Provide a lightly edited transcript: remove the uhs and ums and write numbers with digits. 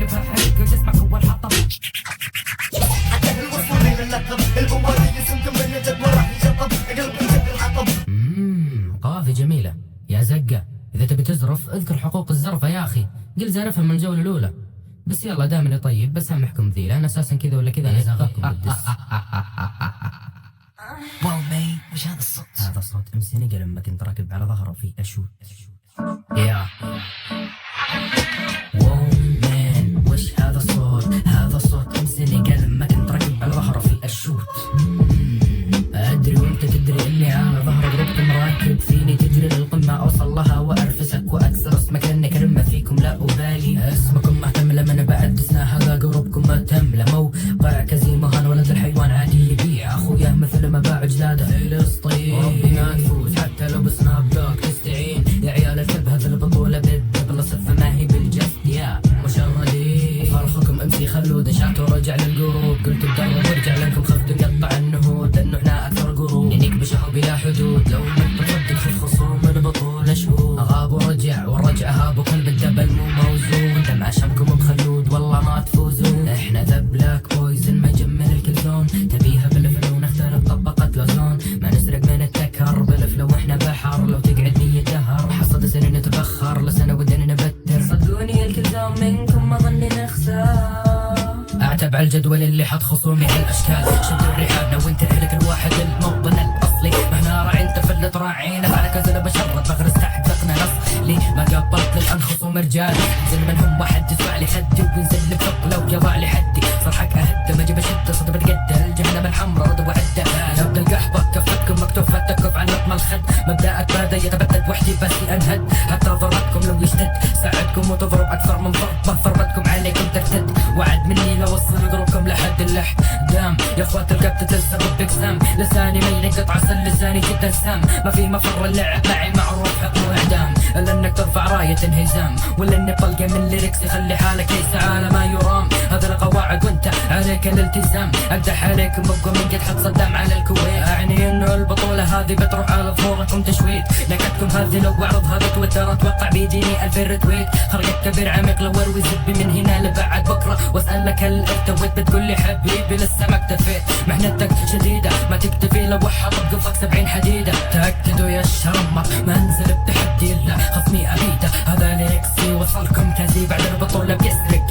اقلبها حرق وجسمك هو الحطب. حتى الوصولين اللقب البوالي يسمكم من الجد وراح يشطب قلب الجد الحطب. قافية جميلة يا زقة. إذا تبي تزرف اذكر حقوق الزرفة يا أخي. قل زارفها من الجولة الأولى. بس يلا دامني طيب بسامحكم ذيل. أنا أساسا كذا ولا كذا أنا زاغاكم بالدس. واو مي وش هذا الصوت؟ هذا صوت أمس نقل لما كنت راكب على ظهره في أشوت. يا واو مان وش هذا الصوت؟ هذا صوت أمس نقل لما كنت راكب على ظهره في أشوت. أدري وأنت تدري إني على ظهر قربكم راكب فيني تجري للقمة أوصل لها وأرفسك وأكسر اسمك لأنك رمة فيكم لا أبالي. اسمكم مهتم لما أنا بعد تسنا هذا قربكم مهتم لموقع كزيمهان ولد الحيوان عادي يبيع أخويا مثل ما باع جلاده فلسطين. وربي ما نفوز حتى لو بسناب دوك تستعين يا عيال الكلب. هذه البطولة بالدبل صفة ما هي بالجسد يا مشردين. فرخكم أمسي خلود شات ورجع للقروب. قلت الدرب ورجع لكم خف تقطع النهود لأنه احنا أكثر قروب نيك بشهو بلا حدود. لو من تصدق في الخصوم البطولة شهود غاب ورجع والرجع هاب وكلب الدبل مو موزون. دمع شمكم بخلود والله ما تفوزون. احنا ذا بلاك بويزن ما جمل الكلزون. تبيها بالفلو نخترق طبقة لوزون. ما نسرق من التكر بالفلو احنا بحر. لو تقعد 100 دهر حصد سنة نتبخر لسنة ودنا نبتر. صدقوني الكلزون منكم ما ظني نخسر. اعتب على الجدول اللي حط خصومي هالاشكال. شدوا الرحابنا وانت لك الواحد الموطن الاصلي. ما احنا راعي انت في اللي تراعينا على كذا بشرط بغرس تحت ذقنا نصلي. ما قبلت للان خصوم رجال نزل منهم واحد يدفع لي خدي وبنزل بفق لو يضع لي حدي. صرحك اهدى ما جيب شده صدى بتقدر الجهنم الحمراء رضا وعده. نبدا القحبه كفتكم مكتوب فتكف عن لطم الخد. مبدأك بدا يتبدد وحدي بس انهد. حتى ضربتكم لو يشتد ساعدكم وتضرب اكثر من ضربه. ضربتكم عليكم ترتد وعد مني لو وصل يضربكم لحد اللح دام. يا اخوات القبت تلزق بقسام لساني ما ينقطع سل لساني جدا سام. ما في مفر اللعب معي معروف حكم اعدام. الا انك ترفع راية انهزام ولا اني طلقه من ليركس يخلي حالك ليس على ما يرام. هذا القواعد وانت عليك الالتزام. اقدح عليكم ابقى من قد حط صدام على الكويت. اعني انه البطولة هذه بتروح على ظهوركم تشويت. نكتكم هذه لو اعرضها بتويتر اتوقع بيديني 2000 رتويت. خرجت كبير عميق لو اروي زبي من هنا لبعد بكره. واسالك هل ارتويت بتقول لي حبيبي لسه ما اكتفيت. محنتك شديدة ما تكتفي لو وحط بقفك 70 حديدة. تاكدوا يا الشرمق ما انزل بتحدي الا خصمي ابيده. هذا ليكسي وصلكم كذي بعد البطولة بيسرق